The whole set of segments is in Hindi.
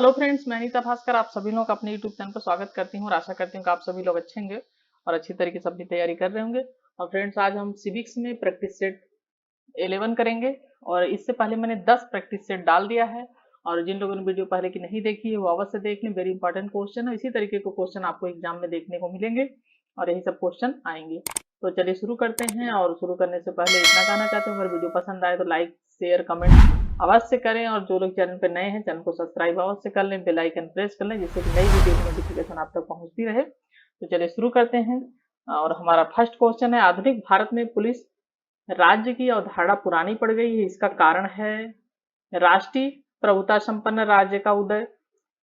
हेलो फ्रेंड्स, मैं अनीता भास्कर आप सभी लोग का अपने यूट्यूब चैनल पर स्वागत करती हूँ और आशा करती हूँ कि आप सभी लोग अच्छे होंगे और अच्छी तरीके से अपनी तैयारी कर रहे होंगे। और फ्रेंड्स, आज हम सिविक्स में प्रैक्टिस सेट 11 करेंगे और इससे पहले मैंने 10 प्रैक्टिस सेट डाल दिया है। और जिन लोगों ने वीडियो पहले की नहीं देखी है वो अवश्य देख लें, वेरी इंपॉर्टेंट क्वेश्चन है। इसी तरीके के क्वेश्चन आपको एग्जाम में देखने को मिलेंगे और यही सब क्वेश्चन आएंगे। तो चलिए शुरू करते हैं। और शुरू करने से पहले इतना कहना चाहते हैं, अगर वीडियो पसंद आए तो लाइक शेयर कमेंट अवश्य करें और जो लोग चैनल पर नए हैं चैनल को सब्सक्राइब अवश्य कर लें, बेल आइकन प्रेस कर लें जिससे कि नई वीडियो की नोटिफिकेशन आप तक पहुंचती रहे। तो चलिए शुरू करते हैं। और हमारा फर्स्ट क्वेश्चन है, आधुनिक भारत में पुलिस राज्य की अवधारणा पुरानी पड़ गई है, इसका कारण है राष्ट्रीय प्रभुता संपन्न राज्य का उदय,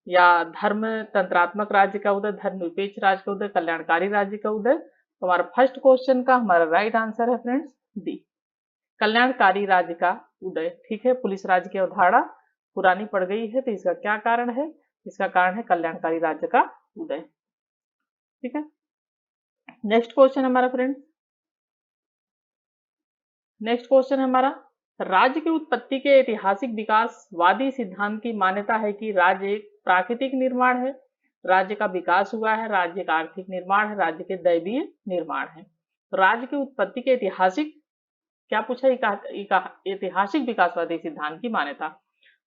या धर्म तंत्रात्मक राज्य का उदय, धर्मनिरपेक्ष राज्य का उदय, कल्याणकारी राज्य का उदय। तो हमारा फर्स्ट क्वेश्चन का हमारा राइट आंसर है फ्रेंड्स डी, कल्याणकारी राज्य का उदय। ठीक है, पुलिस राज्य की अवधारणा पुरानी पड़ गई है, तो इसका क्या कारण है? इसका कारण है कल्याणकारी राज्य का उदय। ठीक है, नेक्स्ट क्वेश्चन हमारा फ्रेंड, नेक्स्ट क्वेश्चन है हमारा, राज्य की उत्पत्ति के ऐतिहासिक विकासवादी सिद्धांत की मान्यता है कि राज्य एक प्राकृतिक निर्माण है, राज्य का विकास हुआ है, राज्य का आर्थिक निर्माण है, राज्य के दैवीय निर्माण है। तो राज्य की उत्पत्ति के ऐतिहासिक क्या पूछा, ऐतिहासिक विकासवादी सिद्धांत की मान्यता।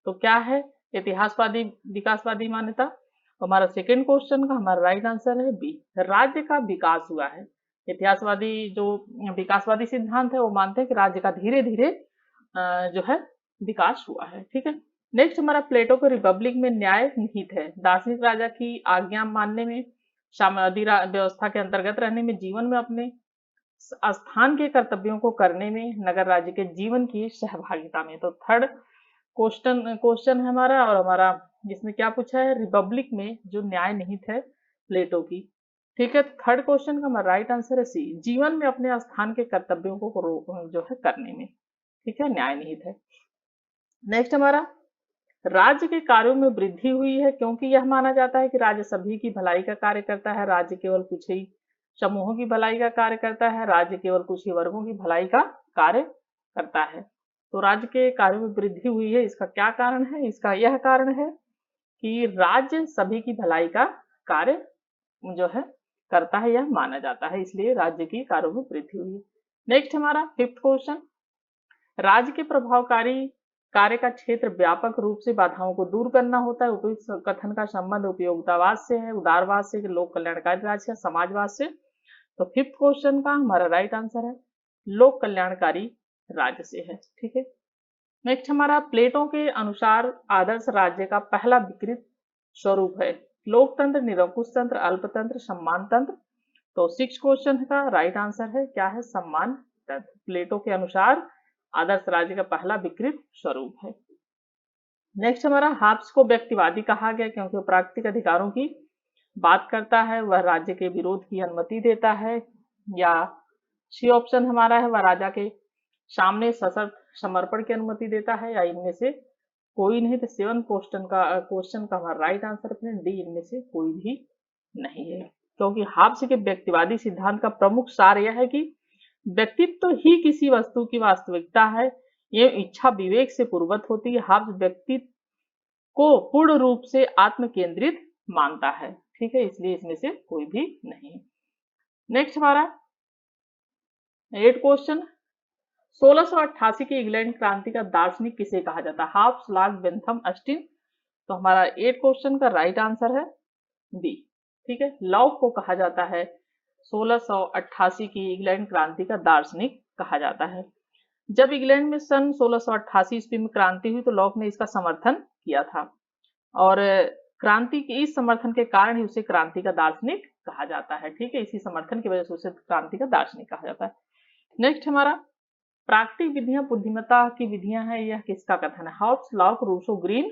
तो क्या है इतिहासवादी विकासवादी मान्यता? तो हमारा सेकंड क्वेश्चन का हमारा राइट आंसर है बी, राज्य का विकास हुआ है। इतिहासवादी जो विकासवादी सिद्धांत है वो मानते हैं कि राज्य का धीरे धीरे जो है विकास हुआ है। ठीक है, नेक्स्ट हमारा, प्लेटो को रिपब्लिक में न्याय निहित है, दार्शनिक राजा की आज्ञा मानने में, साम्यवादी व्यवस्था के अंतर्गत रहने में, जीवन में अपने स्थान के कर्तव्यों को करने में, नगर राज्य के जीवन की सहभागिता में। तो थर्ड क्वेश्चन है हमारा, और हमारा जिसमें क्या पूछा है, रिपब्लिक में जो न्याय निहित है प्लेटो की। ठीक है, थर्ड क्वेश्चन का हमारा राइट आंसर है सी, जीवन में अपने स्थान के कर्तव्यों को जो है करने में, ठीक है, न्याय निहित है। नेक्स्ट हमारा, राज्य के कार्यों में वृद्धि हुई है क्योंकि यह माना जाता है कि राज्य सभी की भलाई का कार्य करता है, राज्य केवल कुछ ही समूहों की भलाई का कार्य करता है, राज्य केवल कुछ ही वर्गों की भलाई का कार्य करता है। तो राज्य के कार्यों में वृद्धि हुई है, इसका क्या कारण है? इसका यह कारण है कि राज्य सभी की भलाई का कार्य जो है करता है, यह माना जाता है, इसलिए राज्य की कार्यों में वृद्धि हुई है। नेक्स्ट हमारा फिफ्थ क्वेश्चन, राज्य के प्रभावकारी कार्य का क्षेत्र व्यापक रूप से बाधाओं को दूर करना होता है, उपयुक्त कथन का संबंध उपयोगितावाद से है, उदारवाद से, लोक कल्याणकारी राज्य से, समाजवाद से। तो फिफ्थ क्वेश्चन का हमारा राइट आंसर है लोक कल्याणकारी राज्य से है। ठीक है, नेक्स्ट हमारा, प्लेटो के अनुसार आदर्श राज्य का पहला विकृत स्वरूप है, लोकतंत्र, निरंकुश तंत्र, अल्पतंत्र, सम्मान तंत्र। तो सिक्स क्वेश्चन का राइट आंसर है क्या है, सम्मान तंत्र। प्लेटो के अनुसार आदर्श राज्य का पहला विकृत स्वरूप है। नेक्स्ट हमारा, हाब्स को व्यक्तिवादी कहा गया क्योंकि वो प्राकृतिक अधिकारों की बात करता है, वह राज्य के विरोध की अनुमति देता है, या सी ऑप्शन हमारा है, वह राजा के सामने सशर्त समर्पण की अनुमति देता है, या इनमें से कोई नहीं। तो सेवन क्वेश्चन का हमारा राइट आंसर है डी, इनमें से कोई भी नहीं है, क्योंकि हाब्स के व्यक्तिवादी सिद्धांत का प्रमुख सार यह है कि व्यक्तित्व ही किसी वस्तु की वास्तविकता है, ये इच्छा विवेक से पूर्वत होती है। हाब्स व्यक्तित्व को पूर्ण रूप से आत्म केंद्रित मानता है। ठीक है, इसलिए इसमें से कोई भी नहीं है। नेक्स्ट हमारा 8 क्वेश्चन, 1688 की इंग्लैंड क्रांति का दार्शनिक किसे कहा जाता है? Hobbes, lock, Bentham, Austin. तो हमारा 8 क्वेश्चन का राइट आंसर है बी। ठीक है, लॉक को कहा जाता है 1688 की इंग्लैंड क्रांति का दार्शनिक कहा जाता है। जब इंग्लैंड में सन 1688 ईस्वी में क्रांति हुई तो लॉक ने इसका समर्थन किया था, और क्रांति के इस समर्थन के कारण ही उसे क्रांति का दार्शनिक कहा जाता है। ठीक है, इसी समर्थन की वजह से उसे क्रांति का दार्शनिक कहा जाता है। नेक्स्ट हमारा, प्राकृतिक विधियां बुद्धिमत्ता की विधियां हैं, यह किसका कथन है? Hobbes, Locke, Rousseau, Green.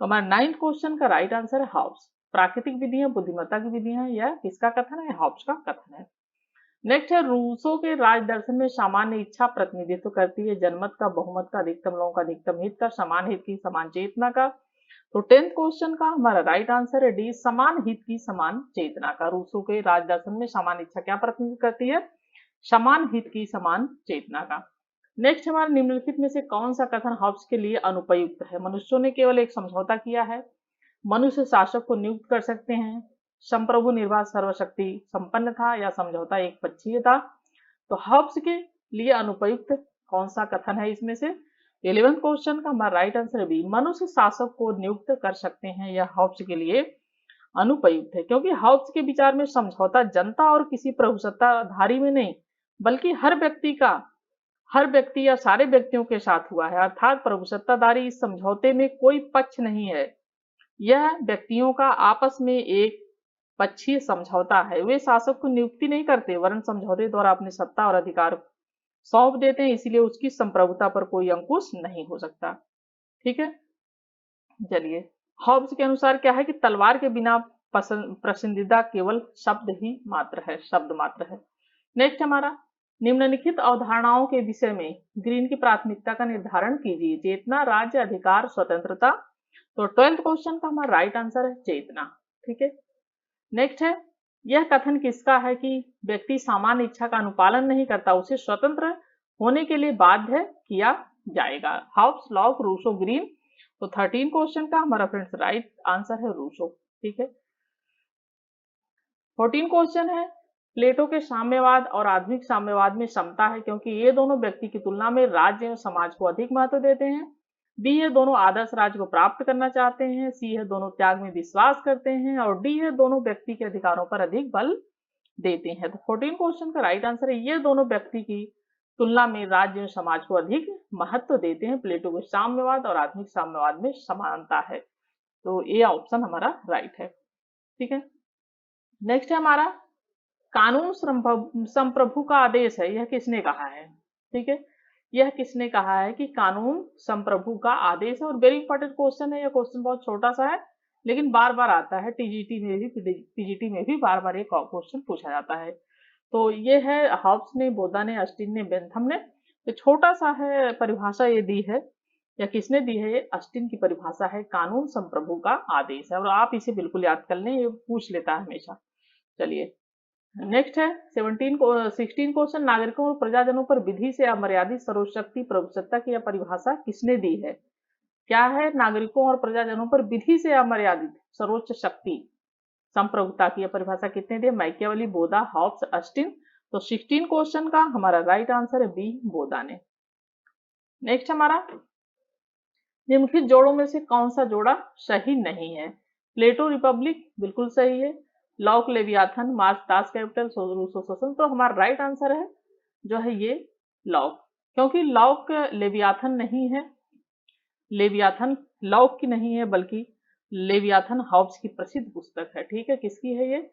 तो हमारा 9th क्वेश्चन का राइट आंसर है हाब्स, प्राकृतिक विधियां बुद्धिमत्ता की विधियां हैं, यह किसका कथन है? हाब्स का कथन है। नेक्स्ट है, रूसो के राज दर्शन में सामान्य इच्छा प्रतिनिधित्व करती है, जनमत का, बहुमत का, अधिकतम लोगों का, अधिकतम हित का, समान हित की, समान चेतना का। तो 10th क्वेश्चन का हमारा राइट आंसर है डी, समान हित की, समान चेतना का। रूसो के राज दर्शन में समान इच्छा क्या प्रतिनिधित्व करती है? समान हित की, समान चेतना का। नेक्स्ट हमारा, निम्नलिखित में से कौन सा कथन हॉब्स के लिए अनुपयुक्त है? मनुष्यों ने केवल एक समझौता किया है, मनुष्य शासक को नियुक्त कर सकते हैं, संप्रभु निर्वाह सर्वशक्ति संपन्न था या समझौता एक पक्षीय था। तो हॉब्स के लिए अनुपयुक्त कौन सा कथन है इसमें से? 11th क्वेश्चन का हमारा राइट आंसर है बी, मनुष्य शासक को नियुक्त कर सकते हैं, यह हॉब्स के लिए अनुपयुक्त है, क्योंकि हॉब्स के विचार में समझौता जनता और किसी प्रभुसत्ताधारी में नहीं बल्कि हर व्यक्ति या सारे व्यक्तियों के साथ हुआ है, अर्थात प्रभुसत्ताधारी इस समझौते में कोई पक्ष नहीं है। यह व्यक्तियों का आपस में एक पक्षीय समझौता है। वे शासक को नियुक्ति नहीं करते वरन समझौते द्वारा अपनी सत्ता और अधिकार सौंप देते हैं, इसलिए उसकी संप्रभुता पर कोई अंकुश नहीं हो सकता। ठीक है, चलिए हॉब्स के अनुसार क्या है कि तलवार के बिना पसंदीदा केवल शब्द मात्र है। नेक्स्ट हमारा, निम्नलिखित अवधारणाओं के विषय में ग्रीन की प्राथमिकता का निर्धारण कीजिए। चेतना, राज्य, अधिकार, स्वतंत्रता। तो 12th क्वेश्चन का हमारा राइट आंसर है चेतना। ठीक है, नेक्स्ट है, यह कथन किसका है कि व्यक्ति सामान्य इच्छा का अनुपालन नहीं करता, उसे स्वतंत्र होने के लिए बाध्य किया जाएगा। Hobbes, Locke, Rousseau, Green. तो 13 क्वेश्चन का हमारा फ्रेंड्स राइट आंसर है रूसो। ठीक है, 14 क्वेश्चन है, प्लेटो के साम्यवाद और आधुनिक साम्यवाद में समता है क्योंकि ये दोनों व्यक्ति की तुलना में राज्य एवं समाज को अधिक महत्व देते हैं। बी है, दोनों आदर्श राज्य को प्राप्त करना चाहते हैं। सी है, दोनों त्याग में विश्वास करते हैं। और डी है, दोनों व्यक्ति के अधिकारों पर अधिक बल देते हैं। तो 14 क्वेश्चन का राइट आंसर है, ये दोनों व्यक्ति की तुलना में राज्य एवं समाज को अधिक महत्व देते हैं। प्लेटो के साम्यवाद और आधुनिक साम्यवाद में समानता है। तो ये ऑप्शन हमारा राइट है। ठीक है, नेक्स्ट है हमारा, कानून संप्रभु का आदेश है, यह किसने कहा है? ठीक है, यह किसने कहा है कि कानून संप्रभु का आदेश है? और वेरी इंपॉर्टेंट क्वेश्चन है, यह क्वेश्चन बहुत छोटा सा है लेकिन बार बार आता है, टीजीटी में भी पीजीटी में भी बार बार एक क्वेश्चन पूछा जाता है। तो ये है, हॉब्स ने, बोदा ने, अस्टिन ने, बेंथम ने। तो छोटा सा है, परिभाषा ये दी है, या किसने दी है? ये अस्टिन की परिभाषा है, कानून संप्रभु का आदेश है। और आप इसे बिल्कुल याद कर लें, ये पूछ लेता है हमेशा। चलिए नेक्स्ट है 16 क्वेश्चन, नागरिकों और प्रजाजनों पर विधि से अमर्यादित सर्वशक्ति प्रभुसत्ता की यह परिभाषा किसने दी है? क्या है? नागरिकों और प्रजाजनों पर विधि से अमर्यादित सर्वोच्च शक्ति संप्रभुता की यह परिभाषा किसने दी? Machiavelli, Bodin, Hobbes, Austin. तो 16 क्वेश्चन का हमारा राइट आंसर है बी, बोदा ने। नेक्स्ट हमारा, निम्नलिखित जोड़ों में से कौन सा जोड़ा सही नहीं है? प्लेटो रिपब्लिक बिल्कुल सही है। Locke Leviathan, Marx Das Kapital, Rousseau social. तो हमारा राइट आंसर है जो है ये लॉक, क्योंकि लॉक लेवियाथन नहीं है, लेवियाथन लॉक की नहीं है बल्कि लेवियाथन हॉब्स की प्रसिद्ध पुस्तक है। ठीक है, किसकी है ये?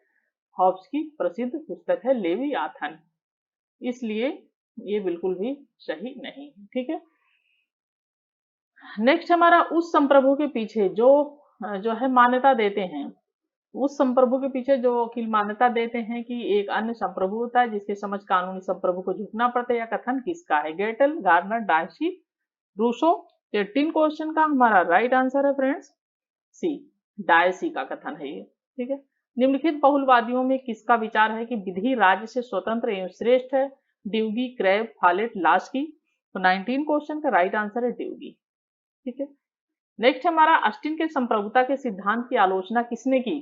हॉब्स की प्रसिद्ध पुस्तक है लेवियाथन, इसलिए ये बिल्कुल भी सही नहीं है। ठीक है, नेक्स्ट हमारा, उस संप्रभु के पीछे जो है मान्यता देते हैं, उस संप्रभु के पीछे जो वकील मान्यता देते हैं कि एक अन्य संप्रभु होता है जिसके समझ कानूनी संप्रभु को झुकना पड़ता है, या कथन किसका है? गेटल, गार्नर, डायसी, रूसो। 13 क्वेश्चन का हमारा राइट आंसर है फ्रेंड्स सी, डायसी का कथन है ये। ठीक है, निम्नलिखित बहुलवादियों में किसका विचार है कि विधि राज्य से स्वतंत्र एवं श्रेष्ठ है? ड्यूगी, क्रैब, फॉलेट, लास्की। तो 19 क्वेश्चन का राइट आंसर है ड्यूगी। ठीक है, नेक्स्ट हमारा, अस्टिन के संप्रभुता के सिद्धांत की आलोचना किसने की?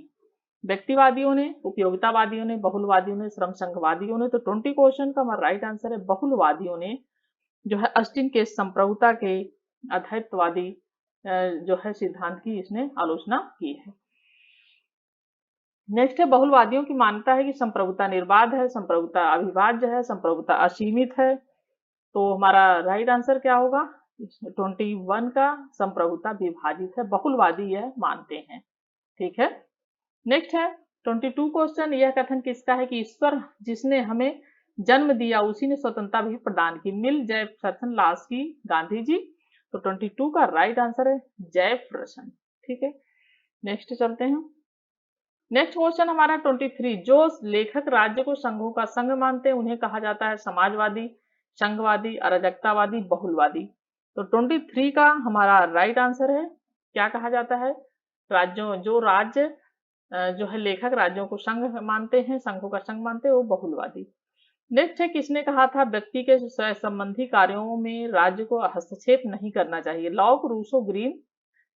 व्यक्तिवादियों ने, उपयोगितावादियों ने, बहुलवादियों ने, श्रम संघवादियों ने। तो 20 क्वेश्चन का हमारा राइट आंसर है बहुलवादियों ने जो है अस्टिन के संप्रभुता के अद्वैतवादी जो है सिद्धांत की इसने आलोचना की है। नेक्स्ट है, बहुलवादियों की मान्यता है कि संप्रभुता निर्बाध है, संप्रभुता अविभाज्य है, संप्रभुता असीमित है। तो हमारा राइट आंसर क्या होगा? 21 का, संप्रभुता विभाजित है, बहुलवादी यह मानते हैं। ठीक है, नेक्स्ट है 22 क्वेश्चन, यह कथन किसका है कि ईश्वर जिसने हमें जन्म दिया उसी ने स्वतंत्रता भी प्रदान की? मिल, जयफरसन, लास्की, गांधी जी। तो 22 का राइट आंसर है जयफरसन। ठीक है, नेक्स्ट चलते हैं। नेक्स्ट क्वेश्चन हमारा 23, जो लेखक राज्य को संघों का संघ मानते हैं उन्हें कहा जाता है समाजवादी, संघवादी, अराजकतावादी, बहुलवादी। तो 23 का हमारा राइट आंसर है, क्या कहा जाता है? राज्य जो है लेखक राज्यों को संघ मानते हैं, संघों का संघ मानते हैं, वो बहुलवादी। नेक्स्ट है, किसने कहा था व्यक्ति के संबंधी कार्यों में राज्य को हस्तक्षेप नहीं करना चाहिए? लॉक, रूसो, ग्रीन,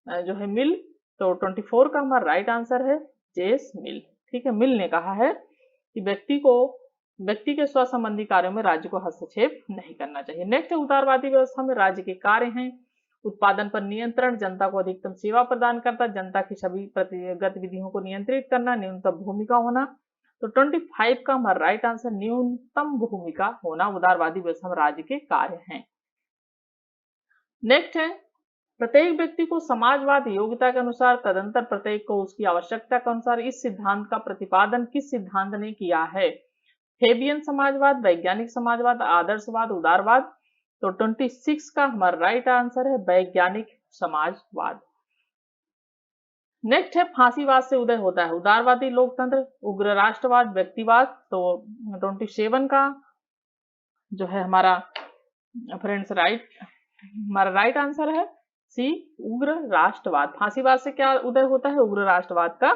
जो है मिल, तो 24 का हमारा राइट आंसर है जेस मिल। ठीक है, मिल ने कहा है कि व्यक्ति के स्व संबंधी कार्यों में राज्य को हस्तक्षेप नहीं करना चाहिए। नेक्स्ट है उदारवादी व्यवस्था में राज्य के कार्य हैं उत्पादन पर नियंत्रण, जनता को अधिकतम सेवा प्रदान करता, जनता की सभी गतिविधियों को नियंत्रित करना, न्यूनतम भूमिका होना। तो 25 का हमारा राइट आंसर न्यूनतम भूमिका होना उदारवादी व्यवस्था में राज्य के कार्य हैं। नेक्स्ट है प्रत्येक व्यक्ति को समाजवाद योग्यता के अनुसार, तदंतर प्रत्येक को उसकी आवश्यकता के अनुसार। इस सिद्धांत का प्रतिपादन किस सिद्धांत ने किया है? फेबियन समाजवाद, वैज्ञानिक समाजवाद, आदर्शवाद, उदारवाद। तो 26 का हमारा राइट आंसर है वैज्ञानिक समाजवाद। नेक्स्ट है फांसीवाद से उदय होता है उदारवादी लोकतंत्र, उग्र राष्ट्रवाद, व्यक्तिवाद। तो 27 का जो है हमारा फ्रेंड्स हमारा राइट आंसर है सी, उग्र राष्ट्रवाद। फांसीवाद से क्या उदय होता है? उग्र राष्ट्रवाद का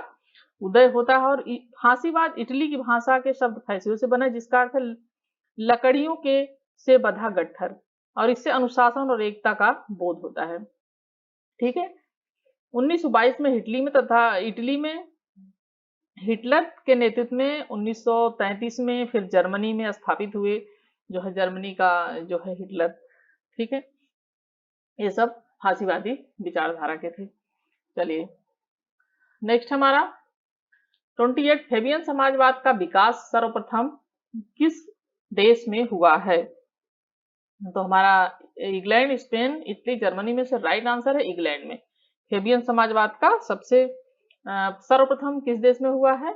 उदय होता है। और फांसीवाद इटली की भाषा के शब्द फैसियो से बना, जिसका अर्थ है लकड़ियों के से बंधा गट्ठर, और इससे अनुशासन और एकता का बोध होता है। ठीक है, 1922 में इटली में हिटलर के नेतृत्व में 1933 में फिर जर्मनी में स्थापित हुए, जो है जर्मनी का जो है हिटलर। ठीक है, ये सब फांसीवादी विचारधारा के थे। चलिए नेक्स्ट हमारा 28 फेबियन समाजवाद का विकास सर्वप्रथम किस देश में हुआ है? तो हमारा इंग्लैंड, स्पेन, इटली, जर्मनी में से राइट आंसर है इंग्लैंड में। फेबियन समाजवाद का सबसे सर्वप्रथम किस देश में हुआ है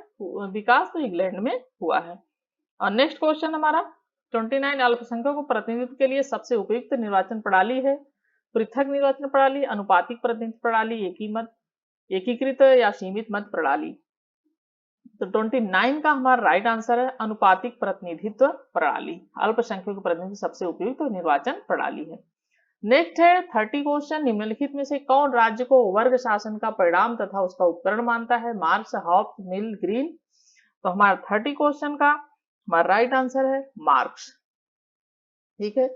विकास? तो इंग्लैंड में हुआ है। और नेक्स्ट क्वेश्चन हमारा 29 अल्पसंख्यकों को प्रतिनिधित्व के लिए सबसे उपयुक्त निर्वाचन प्रणाली है? पृथक निर्वाचन प्रणाली, अनुपातिक प्रतिनिधित्व प्रणाली, एकीकृत या सीमित मत प्रणाली। तो 29 का हमारा राइट आंसर है अनुपातिक प्रतिनिधित्व प्रणाली। अल्पसंख्यकों के प्रतिनिधित्व सबसे उपयुक्त निर्वाचन प्रणाली है। नेक्स्ट है 30 क्वेश्चन, निम्नलिखित में से कौन राज्य को वर्ग शासन का परिणाम तथा उसका उपकरण मानता है? मार्क्स, हॉब्स, मिल, ग्रीन। तो हमारा 30 क्वेश्चन का हमारा राइट आंसर है मार्क्स। ठीक है,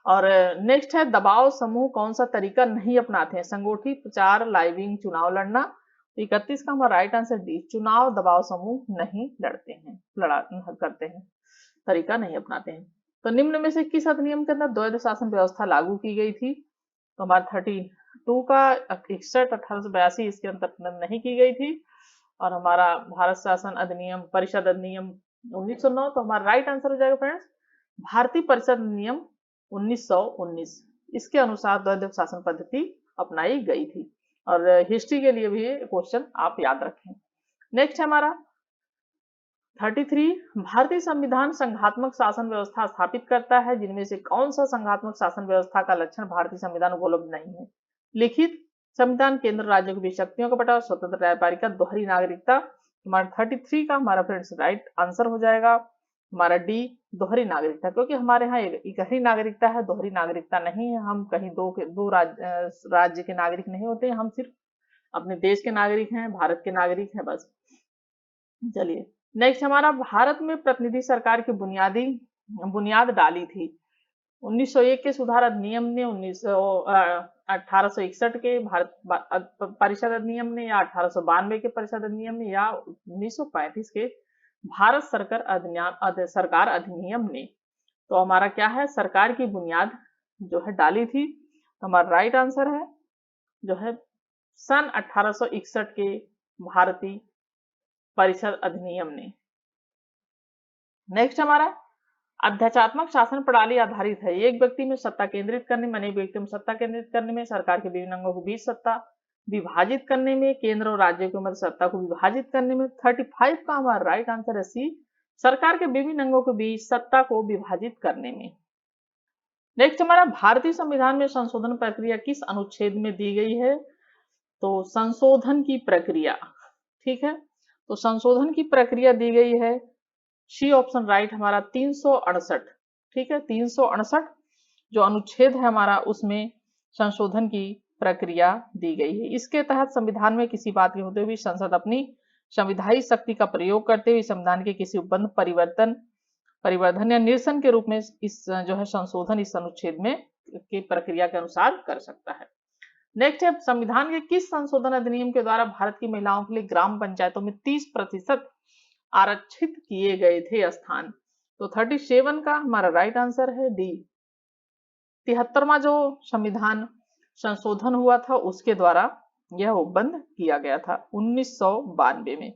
और नेक्स्ट है दबाव समूह कौन सा तरीका नहीं अपनाते हैं? संगोष्ठी, प्रचार, लाइविंग, चुनाव लड़ना। 31 का हमारा राइट आंसर डी, चुनाव दबाव समूह नहीं करते हैं, तरीका नहीं अपनाते हैं। तो निम्न में से किस अधिनियम के अंदर द्वैध शासन व्यवस्था लागू की गई थी? तो हमारा 32 का 61 1882 इसके अंतर्गत नहीं की गई थी। और हमारा भारत शासन अधिनियम परिषद अधिनियम 1909। तो हमारा राइट आंसर हो जाएगा फ्रेंड्स भारतीय परिषद अधिनियम 1919। इसके अनुसार द्वैध शासन पद्धति अपनाई गई थी। और हिस्ट्री के लिए भी क्वेश्चन आप याद रखें। नेक्स्ट हमारा 33 भारतीय संविधान संघात्मक शासन व्यवस्था स्थापित करता है, जिनमें से कौन सा संघात्मक शासन व्यवस्था का लक्षण भारतीय संविधान उपलब्ध नहीं है? लिखित संविधान, केंद्र राज्यों की शक्तियों का बंटवारा, स्वतंत्र न्यायपालिका, दोहरी नागरिकता। हमारा 33 का हमारा फ्रेंड्स राइट आंसर हो जाएगा हमारा डी, दोहरी नागरिकता। क्योंकि हमारे यहाँ इकहरी नागरिकता है, दोहरी नागरिकता नहीं है। हम कहीं दो राज्य के नागरिक नहीं होते, हम सिर्फ अपने देश के नागरिक हैं, भारत के नागरिक हैं बस। चलिए नेक्स्ट हमारा भारत में प्रतिनिधि सरकार की बुनियाद डाली थी 1901 के सुधार अधिनियम ने, 1861 के भारत परिषद अधिनियम ने, या 1892 के परिषद अधिनियम ने, या 1935 के भारत सरकार अधिनियम ने। तो हमारा क्या है सरकार की बुनियाद जो है डाली थी। तो हमारा राइट आंसर है जो है सन 1861 के भारतीय परिषद अधिनियम ने। नेक्स्ट हमारा अध्याचात्मक शासन प्रणाली आधारित है, एक व्यक्ति में सत्ता केंद्रित करने में, अनेक व्यक्तियों में सत्ता केंद्रित करने में, सरकार के विभिन्न अंगों के बीच सत्ता विभाजित करने में, केंद्र और राज्यों के मध्य सत्ता को विभाजित करने में। 35 का हमारा राइट आंसर है सी, सरकार के विभिन्न अंगों के बीच सत्ता को विभाजित करने में। नेक्स्ट हमारा भारतीय संविधान में संशोधन प्रक्रिया किस अनुच्छेद में दी गई है? तो संशोधन की प्रक्रिया, ठीक है, तो संशोधन की प्रक्रिया दी गई है सी ऑप्शन राइट हमारा 368। ठीक है, 368 जो अनुच्छेद है हमारा उसमें संशोधन की प्रक्रिया दी गई है। इसके तहत संविधान में किसी बात के होते हुए संसद अपनी संविधायी शक्ति का प्रयोग करते हुए संविधान के किसी उपबंध परिवर्धन या निरसन के रूप में इस जो है संशोधन इस अनुच्छेद में की प्रक्रिया के अनुसार कर सकता है। नेक्स्ट है, संविधान के किस संशोधन अधिनियम के द्वारा भारत की महिलाओं के लिए ग्राम पंचायतों में 30% आरक्षित किए गए थे स्थान? तो 37 का हमारा राइट आंसर है डी। 73वां जो संविधान संशोधन हुआ था उसके द्वारा यह बंद किया गया था 1992 में।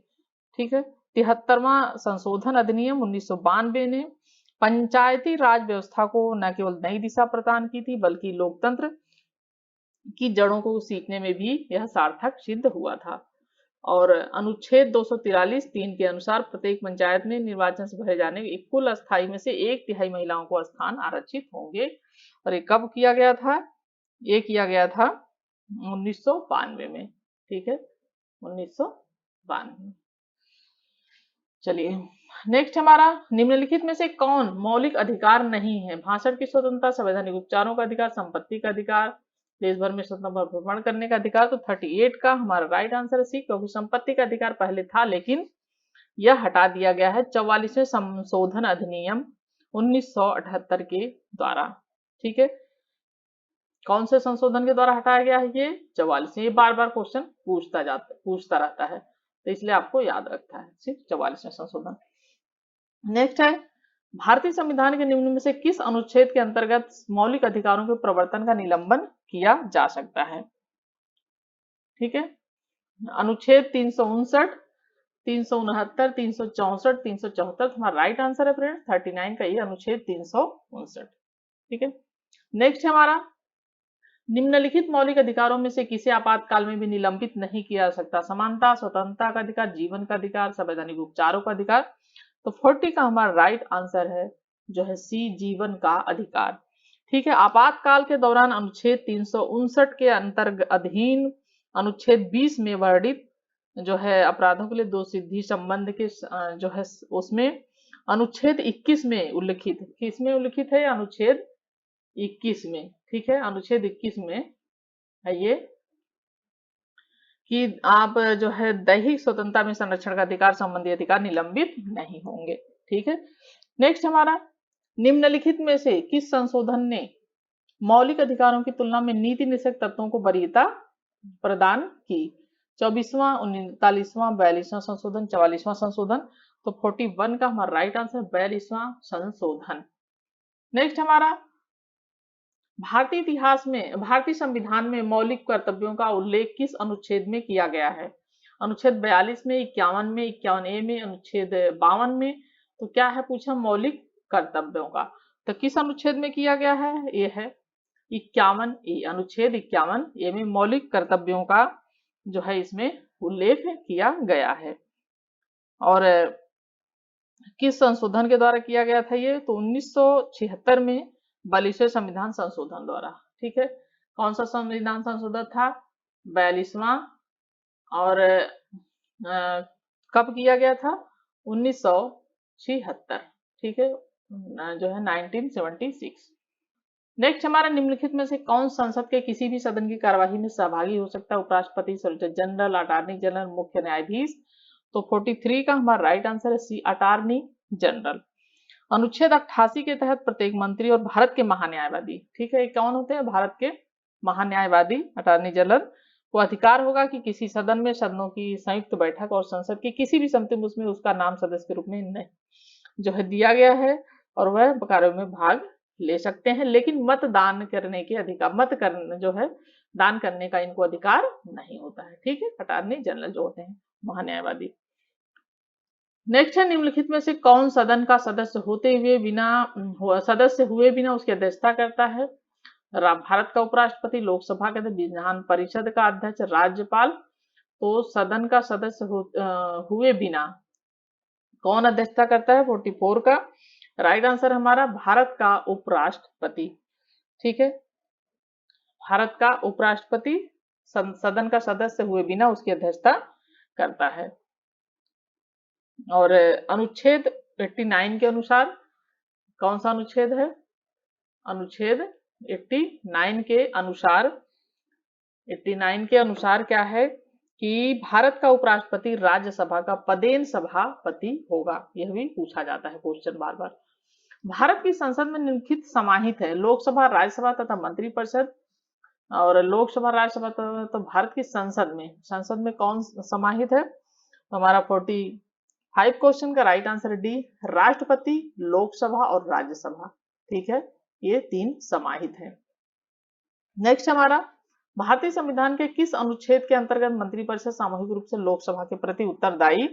ठीक है, 73वां संशोधन अधिनियम 1992 ने पंचायती राज व्यवस्था को न केवल नई दिशा प्रदान की थी बल्कि लोकतंत्र की जड़ों को सीखने में भी यह सार्थक सिद्ध हुआ था। और अनुच्छेद 243 3 के अनुसार प्रत्येक पंचायत में निर्वाचन से भरे जाने के कुल अस्थायी में से 1/3 महिलाओं को स्थान आरक्षित होंगे। और ये कब किया गया था? ये किया गया था 1992 में। ठीक है, 1992। चलिए नेक्स्ट हमारा, निम्नलिखित में से कौन मौलिक अधिकार नहीं है? भाषण की स्वतंत्रता, संवैधानिक उपचारों का अधिकार, संपत्ति का अधिकार, देश भर में स्वतंत्र भ्रमण करने का अधिकार। तो 38 का हमारा राइट आंसर है सी, क्योंकि संपत्ति का अधिकार पहले था लेकिन यह हटा दिया गया है 44वें संशोधन अधिनियम 1978 के द्वारा। ठीक है, कौन से संशोधन के द्वारा हटाया गया है? ये 44। ये बार बार क्वेश्चन पूछता रहता है, तो इसलिए आपको याद रखता है सिर्फ 44वें संशोधन। नेक्स्ट है, भारतीय संविधान के निम्न में से किस अनुच्छेद के अंतर्गत मौलिक अधिकारों के प्रवर्तन का निलंबन किया जा सकता है? ठीक है, अनुच्छेद 359, 369, 364, 374 हमारा राइट आंसर है फ्रेंड। 39 का ये अनुच्छेद 359। ठीक है, नेक्स्ट हमारा, निम्नलिखित मौलिक अधिकारों में से किसे आपातकाल में भी निलंबित नहीं किया जा सकता? समानता, स्वतंत्रता का अधिकार, जीवन का अधिकार, संवैधानिक उपचारों का अधिकार। तो 40 का हमारा राइट आंसर है जो है सी, जीवन का अधिकार। ठीक है, आपातकाल के दौरान अनुच्छेद 359 के अंतर्गत अधीन अनुच्छेद 20 में वर्णित जो है अपराधों के लिए दो सिद्धि संबंध के जो है उसमें अनुच्छेद 21 में उल्लिखित, किसमें उल्लिखित है? अनुच्छेद 21 में। ठीक है, अनुच्छेद 21 में है ये कि आप जो है दैहिक स्वतंत्रता में संरक्षण का अधिकार संबंधी अधिकार निलंबित नहीं होंगे। ठीक है, नेक्स्ट हमारा, निम्नलिखित में से किस संशोधन ने मौलिक अधिकारों की तुलना में नीति निषेध तत्वों को वरीयता प्रदान की? 24वां, 39वां, 42वां संशोधन, 44वां संशोधन। तो 41 का हमारा राइट आंसर 42वां संशोधन। नेक्स्ट हमारा, भारतीय इतिहास में, भारतीय संविधान में मौलिक कर्तव्यों का उल्लेख किस अनुच्छेद में किया गया है? अनुच्छेद 42 में, 51 में, 51A में, अनुच्छेद 52 में। तो क्या है पूछा? मौलिक कर्तव्यों का। तो किस अनुच्छेद में किया गया है? ये है 51A, अनुच्छेद 51A में मौलिक कर्तव्यों का जो है इसमें उल्लेख किया गया है। और किस संशोधन के द्वारा किया गया था ये? तो 1976 में 42वें संविधान संशोधन द्वारा। ठीक है, कौन सा संविधान संशोधन था? 42वां। और कब किया गया था? 1976। ठीक है, जो है 1976। नेक्स्ट हमारा, निम्नलिखित में से कौन संसद के किसी भी सदन की कार्यवाही में सहभागी हो सकता है? उपराष्ट्रपति, सॉलिसिटर जनरल, अटॉर्नी जनरल, मुख्य न्यायाधीश। तो 43 का हमारा राइट आंसर है सी, अटॉर्नी जनरल। अनुच्छेद 88 के तहत प्रत्येक मंत्री और भारत के महान्यायवादी, ठीक है, कौन होते हैं? भारत के महान्यायवादी, अटॉर्नी जनरल को अधिकार होगा कि किसी सदन में सदनों की संयुक्त बैठक और संसद की किसी भी समिति में उसमें उसका नाम सदस्य के रूप में नहीं जो है दिया गया है और वह कार्यों में भाग ले सकते हैं, लेकिन मतदान करने के अधिकार, मत करने जो है दान करने का इनको अधिकार नहीं होता है। ठीक है, अटॉर्नी जनरल जो होते हैं महान्यायवादी। नेक्स्ट है, निम्नलिखित में से कौन सदन का सदस्य हुए बिना उसकी अध्यक्षता करता है? भारत का उपराष्ट्रपति, लोकसभा के अध्यक्ष, विधान परिषद का अध्यक्ष, राज्यपाल। तो सदन का सदस्य हुए बिना कौन अध्यक्षता करता है? 44 का राइट आंसर हमारा भारत का उपराष्ट्रपति। ठीक है, भारत का उपराष्ट्रपति सदन का सदस्य हुए बिना उसकी अध्यक्षता करता है। और अनुच्छेद 89 के अनुसार, कौन सा अनुच्छेद है? अनुच्छेद 89 के अनुसार क्या है कि भारत का उपराष्ट्रपति राज्यसभा का पदेन सभापति होगा। यह भी पूछा जाता है क्वेश्चन बार बार। भारत की संसद में निम्नलिखित समाहित है? लोकसभा, राज्यसभा तथा मंत्रिपरिषद। और लोकसभा राज्यसभा तो भारत की संसद में कौन समाहित है? तो हमारा 45 क्वेश्चन का राइट आंसर डी, राष्ट्रपति, लोकसभा और राज्यसभा। ठीक है, ये 3 समाहित है। नेक्स्ट हमारा, भारतीय संविधान के किस अनुच्छेद के अंतर्गत मंत्रिपरिषद सामूहिक रूप से लोकसभा के प्रति उत्तरदायी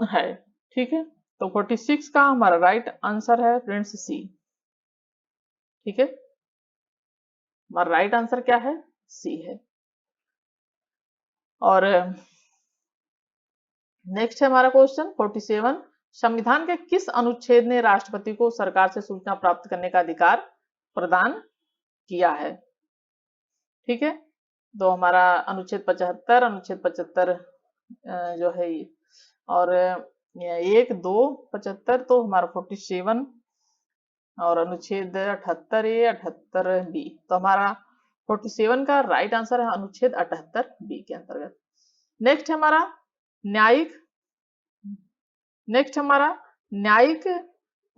है? ठीक है, तो 46 का हमारा राइट आंसर है फ्रेंड्स सी। ठीक है, हमारा राइट आंसर क्या है? सी है। और नेक्स्ट है हमारा क्वेश्चन 47, संविधान के किस अनुच्छेद ने राष्ट्रपति को सरकार से सूचना प्राप्त करने का अधिकार प्रदान किया है? ठीक है, तो हमारा अनुच्छेद 75, अनुच्छेद 75 जो है, और 1, 2, 75 तो हमारा 47, और अनुच्छेद 78A, 78B, तो हमारा 47 का राइट आंसर है अनुच्छेद 78B के अंतर्गत। नेक्स्ट हमारा न्यायिक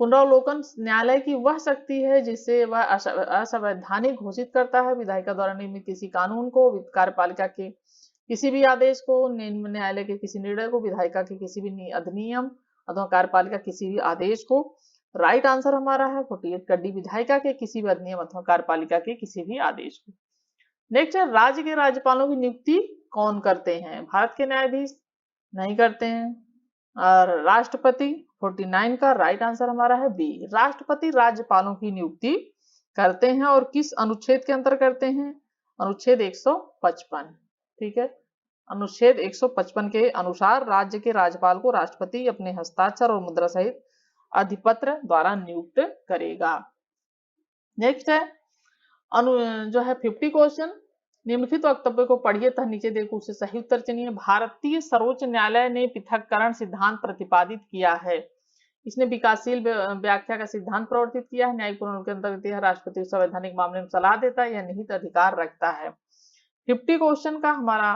पुनरावलोकन न्यायालय की वह शक्ति है जिसे वह असंवैधानिक घोषित करता है। विधायिका द्वारा निर्मित किसी कानून को, कार्यपालिका के किसी भी आदेश को, न्यायालय के किसी निर्णय को, विधायिका के किसी भी अधिनियम अथवा कार्यपालिका किसी भी आदेश को। राइट आंसर हमारा है 48 का डी, विधायिका के किसी भी अधिनियम अथवा कार्यपालिका के किसी भी आदेश को। नेक्स्ट है, राज्य के राज्यपालों की नियुक्ति कौन करते हैं? भारत के न्यायाधीश नहीं करते हैं। और राष्ट्रपति 49 का राइट आंसर हमारा है बी, राष्ट्रपति राज्यपालों की नियुक्ति करते हैं। और किस अनुच्छेद के अंतर करते हैं? अनुच्छेद 155। ठीक है, अनुच्छेद 155 के अनुसार राज्य के राज्यपाल को राष्ट्रपति अपने हस्ताक्षर और मुद्रा सहित अधिपत्र द्वारा नियुक्त करेगा। नेक्स्ट है जो है 50 क्वेश्चन, निम्नलिखित वक्तव्य को पढ़िए तथा नीचे देखो उसे सही उत्तर चुनिए। भारतीय सर्वोच्च न्यायालय ने पृथक्करण सिद्धांत प्रतिपादित किया है। इसने विकासशील व्याख्या का सिद्धांत प्रवर्तित किया है। न्यायिक पुनर्विचार के अंतर्गत यह राष्ट्रपति को संवैधानिक मामले में सलाह देता है, यह निहित अधिकार रखता है। 50 क्वेश्चन का हमारा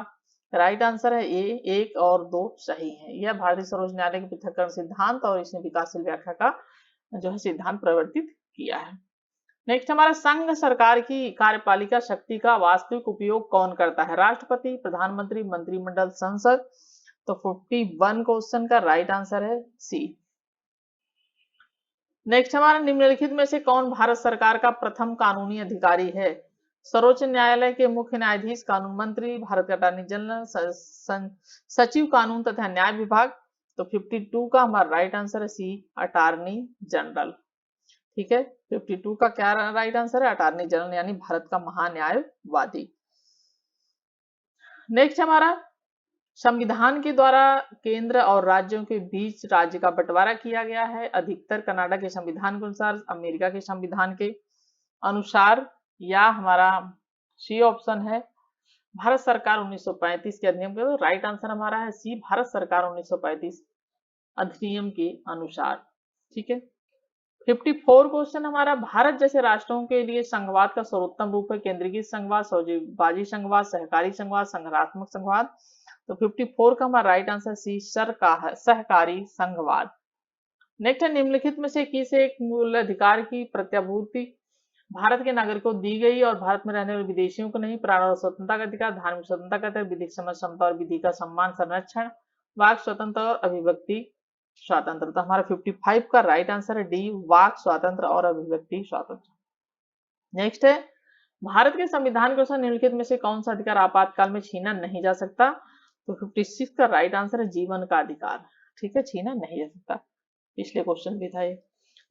राइट आंसर है ए, 1 और 2 सही है। यह भारतीय सर्वोच्च न्यायालय के पृथक्करण सिद्धांत और इसने विकासशील व्याख्या का जो है सिद्धांत प्रवर्तित किया है। नेक्स्ट हमारा, संघ सरकार की कार्यपालिका शक्ति का वास्तविक उपयोग कौन करता है? राष्ट्रपति, प्रधानमंत्री, मंत्रिमंडल, संसद। तो 51 क्वेश्चन का राइट आंसर है सी। नेक्स्ट हमारा, निम्नलिखित में से कौन भारत सरकार का प्रथम कानूनी अधिकारी है? सर्वोच्च न्यायालय के मुख्य न्यायाधीश, कानून मंत्री, भारत का अटॉर्नी जनरल, सचिव कानून तथा न्याय विभाग। तो 52 का हमारा राइट आंसर है सी, अटॉर्नी जनरल। ठीक है, 52 का क्या राइट आंसर है? अटॉर्नी जनरल, यानी भारत का महान्यायवादी। नेक्स्ट हमारा, संविधान के द्वारा केंद्र और राज्यों के बीच राज्य का बंटवारा किया गया है। अधिकतर कनाडा के संविधान के अनुसार, अमेरिका के संविधान के अनुसार, या हमारा सी ऑप्शन है भारत सरकार 1935 के अधिनियम के। राइट आंसर हमारा है सी, भारत सरकार 1935 अधिनियम के अनुसार। ठीक है, 54 क्वेश्चन हमारा, भारत जैसे राष्ट्रों के लिए संघवाद का सर्वोत्तम रूप है? केंद्रीकृत संघवाद, सौदेबाजी संघवाद, सहकारी संघवाद, संघात्मक संघवाद। तो 54 का हमारा राइट आंसर सी, सहकारी संघवाद। नेक्स्ट है, निम्नलिखित में से किस एक मूल अधिकार की प्रत्याभूति भारत के नागरिकों को दी गई और भारत में रहने वाले विदेशियों को नहीं? प्राण और स्वतंत्रता का अधिकार, धार्मिक स्वतंत्रता का अधिकार, विधिक समझ क्षमता और विधि का सम्मान संरक्षण, वाक स्वतंत्र और अभिव्यक्ति स्वातंत्र। तो हमारा 55 का राइट आंसर है डी, वाक स्वातंत्र और अभिव्यक्ति स्वातंत्र। नेक्स्ट है, भारत के संविधान के अनुसार निम्नलिखित में से कौन सा अधिकार आपातकाल में छीना नहीं जा सकता? तो 56 का राइट आंसर है जीवन का अधिकार। ठीक है, छीना नहीं जा सकता, पिछले क्वेश्चन भी था ये।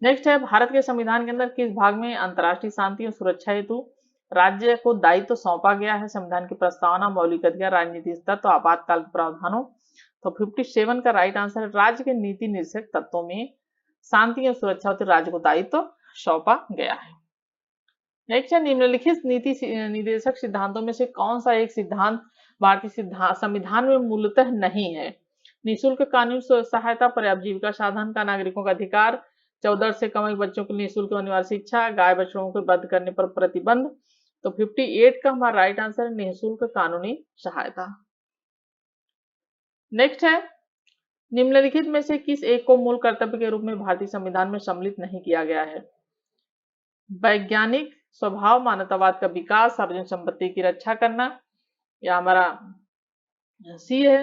नेक्स्ट है, भारत के संविधान के अंदर किस भाग में अंतर्राष्ट्रीय शांति और सुरक्षा हेतु राज्य को दायित्व सौंपा गया है? संविधान की प्रस्तावना, मौलिक अधिकार, राजनीतिक तत्व, आपातकाल के प्रावधानों। तो 57 का राइट आंसर है राज्य के नीति निर्देशक तत्वों में शांति और सुरक्षा हेतु राज्य को दायित्व सौंपा गया है। नेक्स्ट है, निम्नलिखित नीति निर्देशक सिद्धांतों में से कौन सा एक सिद्धांत भारतीय संविधान में मूलतः नहीं है? निःशुल्क कानूनी सहायता, पर्याप्त जीविका साधन का नागरिकों का अधिकार, 14 से कम आयु बच्चों के लिए निःशुल्क अनिवार्य शिक्षा, गाय बछड़ों को वध करने पर प्रतिबंध। तो 58 का हमारा राइट आंसर है निःशुल्क कानूनी सहायता। नेक्स्ट है, निम्नलिखित में से किस एक को मूल कर्तव्य के रूप में भारतीय संविधान में सम्मिलित नहीं किया गया है? वैज्ञानिक स्वभाव, मानवतावाद का विकास, सार्वजनिक संपत्ति की रक्षा करना, या हमारा सी है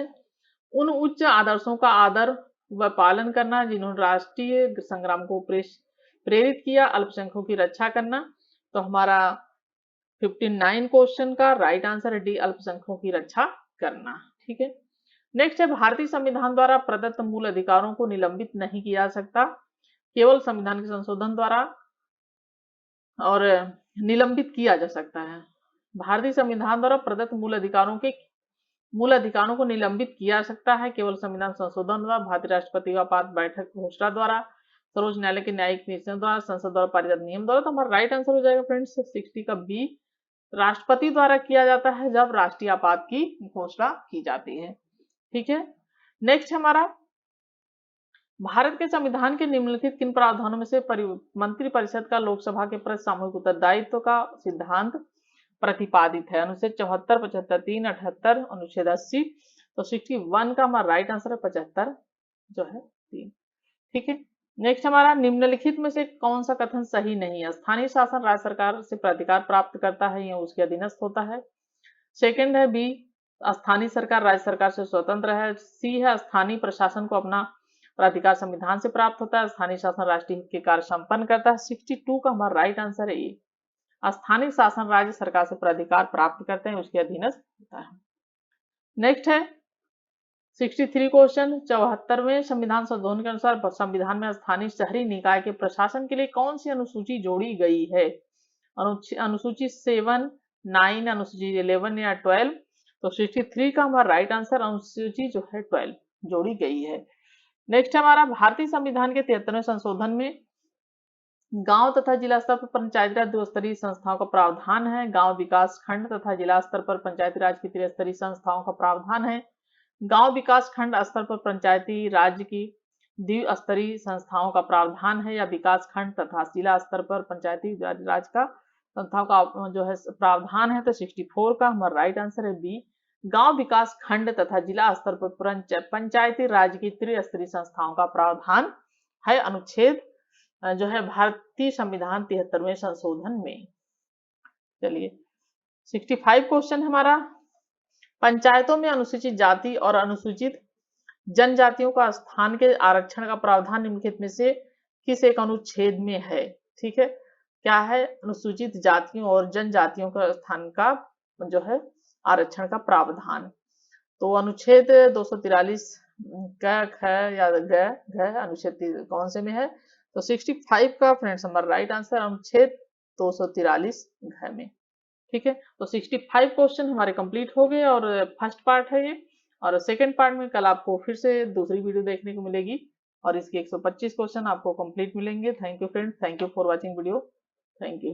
उन उच्च आदर्शों का आदर व पालन करना जिन्होंने राष्ट्रीय संग्राम को प्रेरित किया, अल्पसंख्यकों की रक्षा करना। तो हमारा 59 क्वेश्चन का राइट आंसर है डी, अल्पसंख्यकों की रक्षा करना। ठीक है, नेक्स्ट है भारतीय संविधान द्वारा प्रदत्त मूल अधिकारों को निलंबित नहीं किया जा सकता, केवल संविधान के संशोधन द्वारा और निलंबित किया जा सकता है। भारतीय संविधान द्वारा प्रदत्त मूल अधिकारों को निलंबित किया जा सकता है केवल संविधान संशोधन द्वारा, भारतीय राष्ट्रपति का पात बैठक घोषणा द्वारा, सर्वोच्च न्यायालय के न्यायिक निर्देशन द्वारा, संसद द्वारा पारित नियम द्वारा। तो हमारा राइट आंसर हो जाएगा फ्रेंड्स 60 का बी, राष्ट्रपति द्वारा किया जाता है जब राष्ट्रीय आपात की घोषणा की जाती है। ठीक है, नेक्स्ट हमारा भारत के संविधान के निम्नलिखित किन प्रावधानों में से मंत्रिपरिषद का लोकसभा के प्रति सामूहिक उत्तरदायित्व का सिद्धांत प्रतिपादित है? अनुच्छेद 74, 75, 3, 78, अनुच्छेद 80। तो 61 का हमारा राइट आंसर है 75 जो है 3। ठीक है, नेक्स्ट हमारा निम्नलिखित में से कौन सा कथन सही नहीं है? स्थानीय शासन राज्य सरकार से प्राधिकार प्राप्त करता है या उसके अधीनस्थ होता है। सेकंड है बी, स्थानीय सरकार राज्य सरकार से स्वतंत्र है। सी है स्थानीय प्रशासन को अपना प्राधिकार संविधान से प्राप्त होता है, स्थानीय शासन राष्ट्रीय हित के कार्य संपन्न करता है। 62 का हमारा राइट आंसर है ए, स्थानीय शासन राज्य सरकार से प्राधिकार प्राप्त करते हैं, उसके अधीनस्थ होता है। नेक्स्ट है 63 क्वेश्चन, 74वें संविधान संशोधन के अनुसार संविधान में स्थानीय शहरी निकाय के प्रशासन के लिए कौन सी अनुसूची जोड़ी गई है? अनुसूची 7, 9, अनुसूची 11 या 12। तो 63 का हमारा राइट आंसर अनुसूची जो है 12 जोड़ी गई है। नेक्स्ट हमारा भारतीय संविधान के 73वें संशोधन में गांव तथा जिला स्तर पर पंचायती राज द्विस्तरीय संस्थाओं का प्रावधान है। गांव विकास खंड तथा जिला स्तर पर पंचायती राज की त्रिस्तरीय संस्थाओं का प्रावधान है। गांव विकास खंड स्तर पर पंचायती राज की द्विस्तरीय संस्थाओं का प्रावधान है, या विकास खंड तथा जिला स्तर पर पंचायती राज का संस्थाओं का जो है प्रावधान है। तो 64 का हमारा राइट आंसर है बी, गांव विकास खंड तथा जिला स्तर पर पंचायती राज की त्रिस्तरीय संस्थाओं का प्रावधान है अनुच्छेद जो है भारतीय संविधान 73वें संशोधन में। चलिए 65 क्वेश्चन हमारा, पंचायतों में अनुसूचित जाति और अनुसूचित जनजातियों का स्थान के आरक्षण का प्रावधान निम्नलिखित में से किस एक अनुच्छेद में है? ठीक है, क्या है? अनुसूचित जातियों और जनजातियों का स्थान का जो है आरक्षण का प्रावधान। तो अनुच्छेद 243 का है या ग अनुच्छेद कौन से में है? तो 65 का फ्रेंड्स हमारा राइट आंसर अनुच्छेद 243 घ में। ठीक है, तो 65 क्वेश्चन हमारे कंप्लीट हो गए और फर्स्ट पार्ट है ये, और सेकंड पार्ट में कल आपको फिर से दूसरी वीडियो देखने को मिलेगी और इसके 125 क्वेश्चन आपको कंप्लीट मिलेंगे। Thank you friends, thank you for watching video, thank you.